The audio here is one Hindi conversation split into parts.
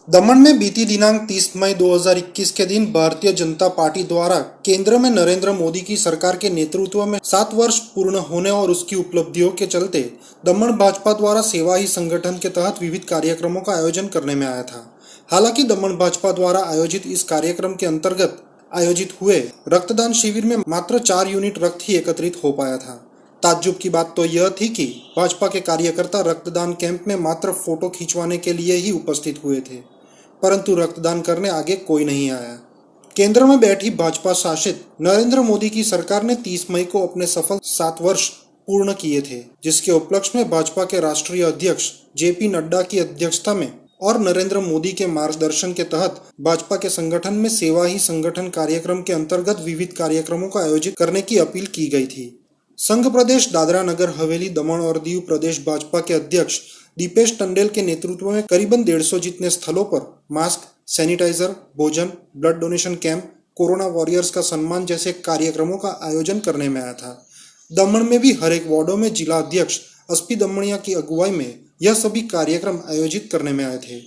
दमन में बीती दिनांक 30 मई 2021 के दिन भारतीय जनता पार्टी द्वारा केंद्र में नरेंद्र मोदी की सरकार के नेतृत्व में 7 वर्ष पूर्ण होने और उसकी उपलब्धियों के चलते दमन भाजपा द्वारा सेवा ही संगठन के तहत विविध कार्यक्रमों का आयोजन करने में आया था। हालांकि दमन भाजपा द्वारा आयोजित इस कार्यक्रम के अंतर्गत आयोजित हुए रक्तदान शिविर में मात्र 4 यूनिट रक्त ही एकत्रित हो पाया था। ताज्जुब की बात तो यह थी कि भाजपा के कार्यकर्ता रक्तदान कैंप में मात्र फोटो खिंचवाने के लिए ही उपस्थित हुए थे, परंतु रक्तदान करने आगे कोई नहीं आया। केंद्र में बैठी भाजपा शासित नरेंद्र मोदी की सरकार ने 30 मई को अपने सफल 7 वर्ष पूर्ण किए थे, जिसके उपलक्ष्य में भाजपा के राष्ट्रीय अध्यक्ष जेपी नड्डा की अध्यक्षता में और नरेंद्र मोदी के मार्गदर्शन के तहत भाजपा के संगठन में सेवा ही संगठन कार्यक्रम के अंतर्गत विविध कार्यक्रमों का आयोजित करने की अपील की गई थी। संघ प्रदेश दादरा नगर हवेली दमन और दीव प्रदेश भाजपा के अध्यक्ष दीपेश टंडेल के नेतृत्व में करीबन 150 जितने स्थलों पर मास्क, सैनिटाइजर, भोजन, blood donation camp, corona warriors का सम्मान जैसे कार्यक्रमों का आयोजन करने में आया था। दमन में भी हर एक वार्डों में जिला अध्यक्ष एसपी दमनिया की अगुवाई में यह सभी कार्यक्रम आयोजित करने में आए थे,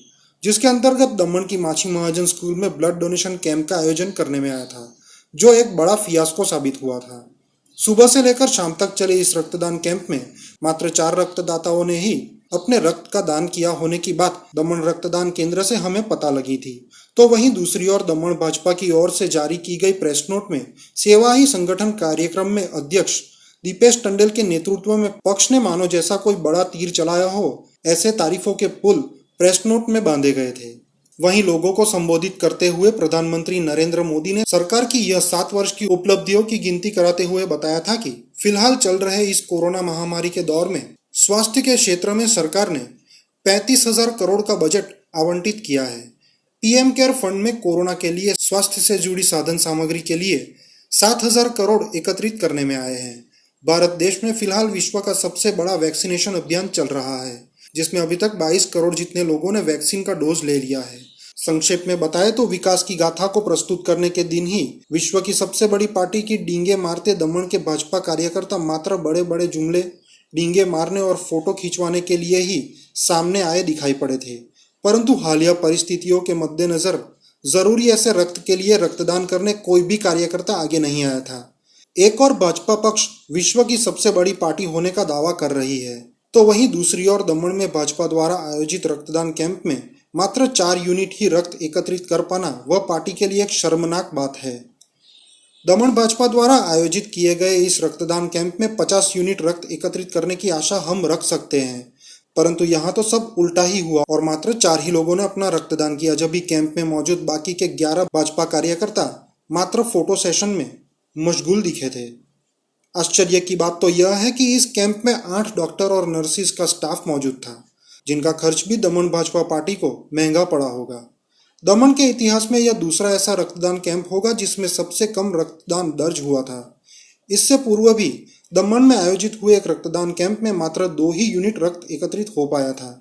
जिसके अंतर्गत दमन की माछी महाजन स्कूल में ब्लड डोनेशन कैंप का आयोजन करने में आया था, जो एक बड़ा फियास्को साबित हुआ था। सुबह से लेकर शाम तक चले इस रक्तदान कैंप में मात्र 4 रक्तदाताओं ने ही अपने रक्त का दान किया होने की बात दमन रक्तदान केंद्र से हमें पता लगी थी। तो वहीं दूसरी ओर दमन भाजपा की ओर से जारी की गई प्रेस नोट में सेवा ही संगठन कार्यक्रम में अध्यक्ष दीपेश टंडेल के नेतृत्व में पक्ष ने मानो जैसा कोई बड़ा तीर चलाया हो, ऐसे तारीफों के पुल प्रेस नोट में बांधे गए थे। वहीं लोगों को संबोधित करते हुए प्रधानमंत्री नरेंद्र मोदी ने सरकार की यह 7 वर्ष की उपलब्धियों की गिनती कराते हुए बताया था कि फिलहाल चल रहे इस कोरोना महामारी के दौर में स्वास्थ्य के क्षेत्र में सरकार ने 35,000 करोड़ का बजट आवंटित किया है। पीएम केयर फंड में कोरोना के लिए स्वास्थ्य से जुड़ी साधन सामग्री के लिए 7,000 करोड़ एकत्रित करने में आए हैं। भारत देश में फिलहाल विश्व का सबसे बड़ा वैक्सीनेशन अभियान चल रहा है, जिसमें अभी तक 22 करोड़ जितने लोगों ने वैक्सीन का डोज ले लिया है। संक्षेप में बताएं तो विकास की गाथा को प्रस्तुत करने के दिन ही विश्व की सबसे बड़ी पार्टी की डींगे मारते दमन के भाजपा कार्यकर्ता मात्र बड़े बड़े जुमले, डींगे मारने और फोटो खिंचवाने के लिए ही सामने आए दिखाई पड़े थे। परंतु हालिया परिस्थितियों के मद्देनजर जरूरी ऐसे रक्त के लिए रक्तदान करने कोई भी कार्यकर्ता आगे नहीं आया था। एक और भाजपा पक्ष विश्व की सबसे बड़ी पार्टी होने का दावा कर रही है, तो वहीं दूसरी ओर दमन में भाजपा द्वारा आयोजित रक्तदान कैंप में मात्र 4 यूनिट ही रक्त एकत्रित कर पाना वह पार्टी के लिए एक शर्मनाक बात है। दमन भाजपा द्वारा आयोजित किए गए इस रक्तदान कैंप में 50 यूनिट रक्त एकत्रित करने की आशा हम रख सकते हैं, परंतु यहाँ तो सब उल्टा ही हुआ और मात्र 4 ही लोगों ने अपना रक्तदान किया, जबकि कैंप में मौजूद बाकी के 11 भाजपा कार्यकर्ता मात्र फोटो सेशन में मशगूल दिखे थे। आश्चर्य की बात तो यह है कि इस कैंप में 8 डॉक्टर और नर्सिस का स्टाफ मौजूद था, जिनका खर्च भी दमन भाजपा पार्टी को महंगा पड़ा होगा। दमन के इतिहास में यह दूसरा ऐसा रक्तदान कैंप होगा जिसमें सबसे कम रक्तदान दर्ज हुआ था। इससे पूर्व भी दमन में आयोजित हुए एक रक्तदान कैंप में मात्र 2 ही यूनिट रक्त एकत्रित हो पाया था।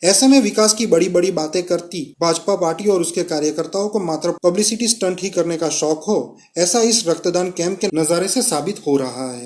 ऐसे में विकास की बड़ी बड़ी बातें करती भाजपा पार्टी और उसके कार्यकर्ताओं को मात्र पब्लिसिटी स्टंट ही करने का शौक हो, ऐसा इस रक्तदान कैंप के नज़ारे से साबित हो रहा है।